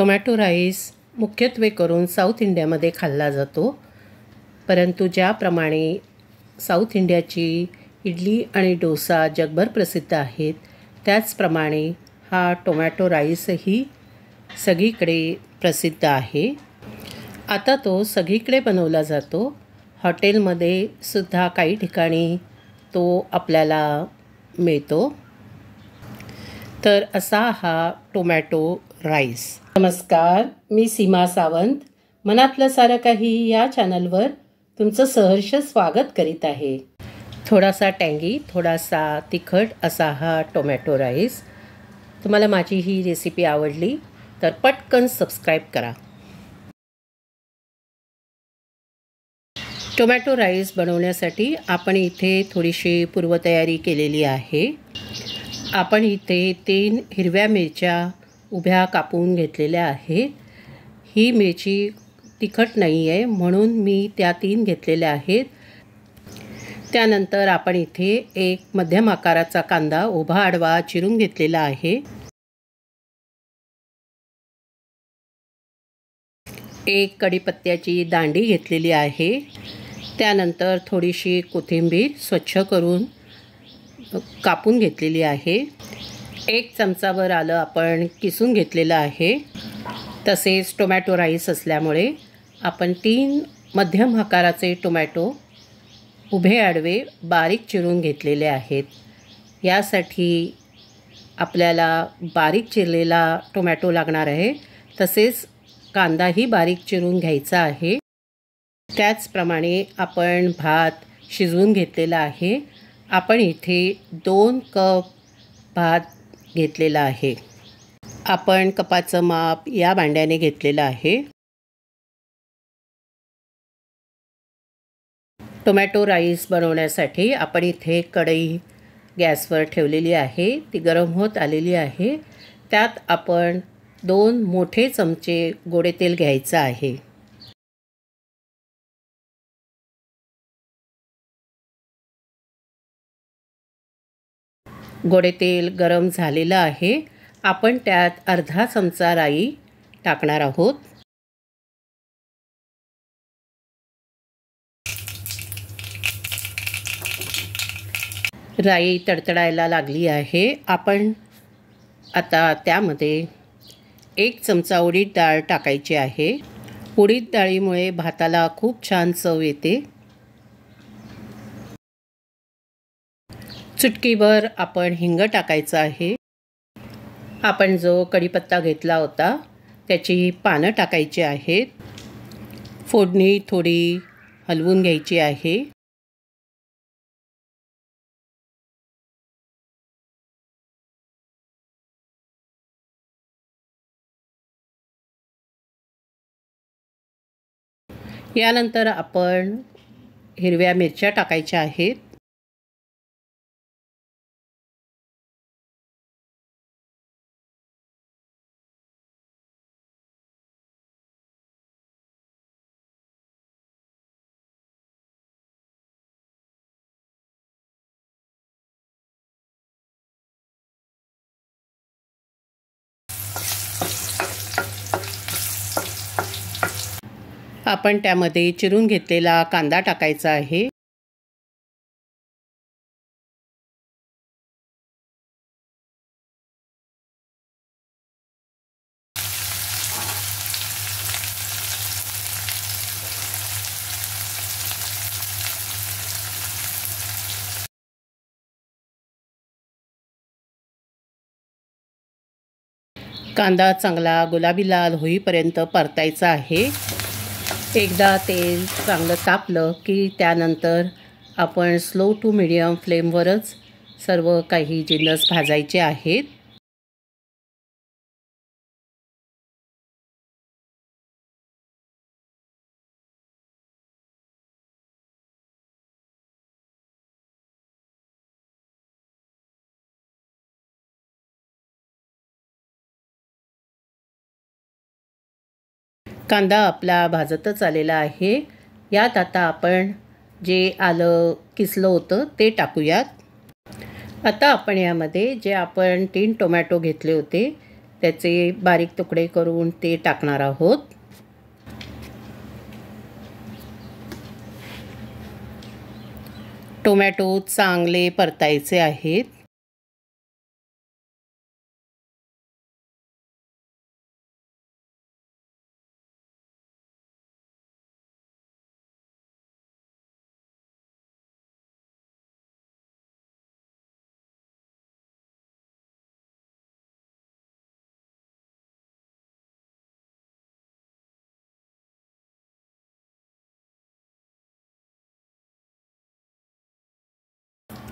Tomato rice मुख्यत्वे करून south इंडियामध्ये खाल्ला जातो, परंतु ज्याप्रमाणे साऊथ इंडियाची इडली आणि डोसा जगभर प्रसिद्ध आहेत, त्याचप्रमाणे हा टोमॅटो राईसही सगळीकडे प्रसिद्ध आहे. आता तो सगळीकडे बनवला जातो. हॉटेलमध्ये सुद्धा काही ठिकाणी तो आपल्याला मिळतो. तर असा हा टोमॅटो राईस. नमस्कार, मी सीमा सावंत. मनातलं सारं काही या चॅनलवर तुमचं सहर्ष स्वागत करीत आहे. थोडासा टँगी, थोडासा तिखट असा हा टोमॅटो राईस. तुम्हाला माझी ही रेसिपी आवडली तर पटकन सबस्क्राईब करा. टोमॅटो राईस बनवण्यासाठी आपण इथे थोडीशी पूर्वतयारी केलेली आहे. आपण इथे 3 हिरव्या मिरच्या उभ्या कापून घेतलेल्या आहेत. ही मिरची तिखट नाही आहे म्हणून मी त्या 3 घेतलेल्या आहेत. त्यानंतर आपण इथे एक मध्यम आकाराचा कांदा उभा आडवा चिरून घेतलेला आहे. एक कढीपत्त्याची दांडी घेतलेली आहे. त्यानंतर थोडीशी कोथिंबीर स्वच्छ करून कापून घेतलेली आहे. 1 चमचाभर आलं आपण किसून घेतलेलं आहे. तसेच टोमॅटो राईस असल्यामुळे आपण 3 मध्यम आकाराचे टोमॅटो उभे आडवे बारीक चिरून घेतलेले आहेत. यासाठी आपल्याला बारीक चिरलेला टोमॅटो लागणार आहे. तसेच कांदाही बारीक चिरून घ्यायचा आहे. त्याचप्रमाणे आपण भात शिजवून घेतलेला आहे. आपण इथे 2 कप भात घेतलेला आहे. आपण कपाचं माप या भांड्याने घेतलेलं आहे. टोमॅटो राईस बनवण्यासाठी आपण इथे कढई गॅसवर ठेवलेली आहे. ती गरम होत आलेली आहे. त्यात आपण 2 मोठे चमचे गोडे तेल घ्यायचं आहे. गोडे तेल गरम झालेलं आहे. आपण त्यात अर्धा चमचा राई टाकणार आहोत. राई तडतडायला लागली आहे. आपण आता त्यामध्ये 1 चमचा उडीद डाळ टाकायची आहे. उडीद डाळीमुळे भाताला खूप छान चव येते. चुटकीभर आपण हिंग टाकायचं आहे. आपण जो कढीपत्ता घेतला होता त्याची पानं टाकायची आहेत. फोडणी थोडी हलवून घ्यायची आहे. यानंतर आपण हिरव्या मिरच्या टाकायच्या आहेत. आपण त्यामध्ये चिरून घेतलेला कांदा टाकायचा आहे. कांदा चांगला गुलाबी लाल होईपर्यंत परतायचा आहे. एकदा तेल चांगलं तापलं की त्यानंतर आपण स्लो टू मीडियम फ्लेमवरच सर्व काही जिन्नस भाजायचे आहेत. कांदा आपला भाजतच आलेला आहे. यात आता आपण जे आलं किसलं होतं ते टाकूयात. आता आपण यामध्ये जे आपण 3 टोमॅटो घेतले होते त्याचे बारीक तुकडे करून ते टाकणार आहोत. टोमॅटो चांगले परतायचे आहेत.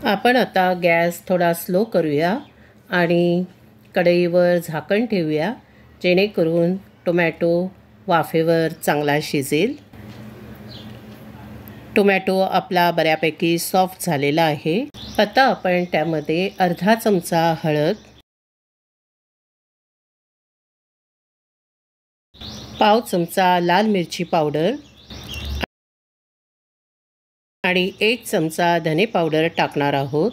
आपण आता गॅस थोडा स्लो करूया आणि कढईवर झाकण ठेवूया, जेणेकरून टोमॅटो वाफेवर चांगला शिजेल. टोमॅटो आपला बऱ्यापैकी सॉफ्ट झालेला आहे. आता आपण त्यामध्ये अर्धा चमचा हळद, पाव चमचा लाल मिरची पावडर आणि 1 चमचा धने पावडर टाकणार आहोत.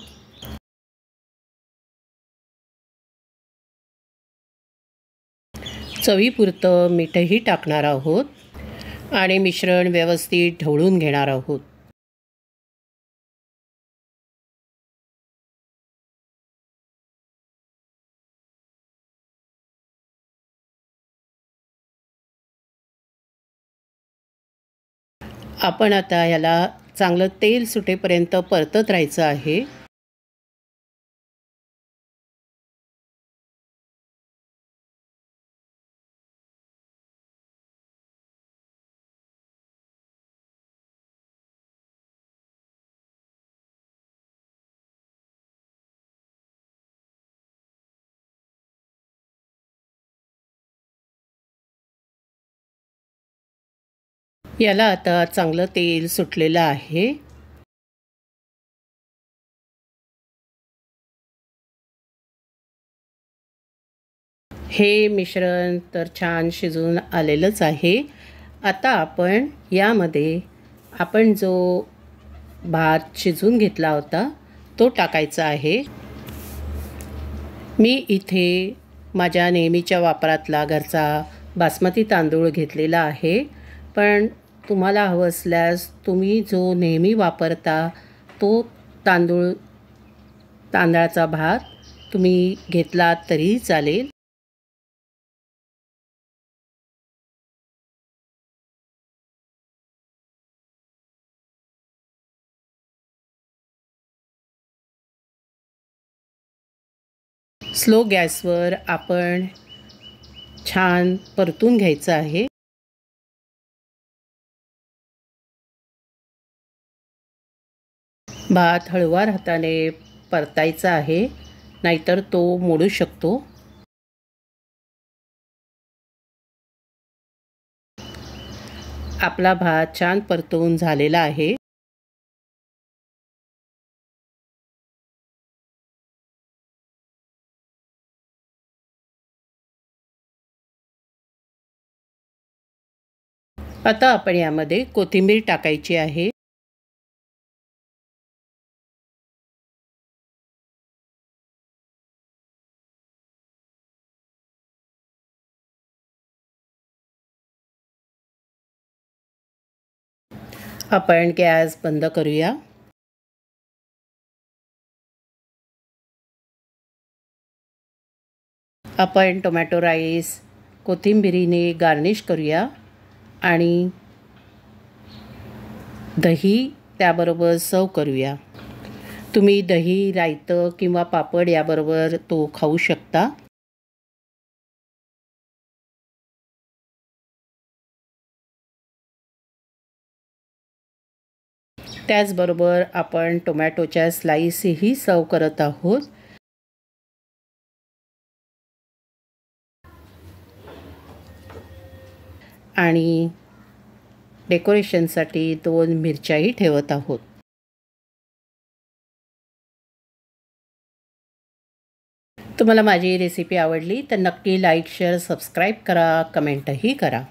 चवीपुरतं मीठही टाकणार आहोत आणि मिश्रण व्यवस्थित ढवळून घेणार आहोत. आपण आता ह्याला चांगलं तेल सुटेपर्यंत परतत राहायचं आहे. याला आता चांगलं तेल सुटलेलं आहे. हे मिश्रण तर छान शिजून आलेलंच आहे. आता आपण यामध्ये जो भात शिजवून घेतला होता तो टाकायचा आहे. मी इथे माझ्या नेहमीच्या वापरातला घरचा बासमती तांदूळ घेतलेला आहे, पण तुम्हाला हवं असल्यास तुम्ही जो नेहमी वापरता तो तांदळाचा भात तुम्ही घेतलात तरीही चालेल. स्लो गॅसवर आपण छान परतून घ्यायचं आहे. भात हळुवार हाताने परतायचा आहे, नाहीतर तो मोडू शकतो. आपला भात छान परतून झालेला आहे. आता आपण यामध्ये कोथिंबीर टाकायची आहे. आपण गॅस बंद करूया. आपण टोमॅटो राईस कोथिंबिरीने गार्निश करूया आणि दही त्याबरोबर सर्व करूया. तुम्ही दही, रायतं किंवा पापड याबरोबर तो खाऊ शकता. त्याचबरोबर आपण टोमॅटोच्या स्लाइसही सर्व करत आहोत. आणि डेकोरेशनसाठी 2 मिरच्याही ठेवत आहोत. तुम्हाला माझी रेसिपी आवडली तर नक्की लाईक, शेअर, सबस्क्राईब करा, कमेंटही करा.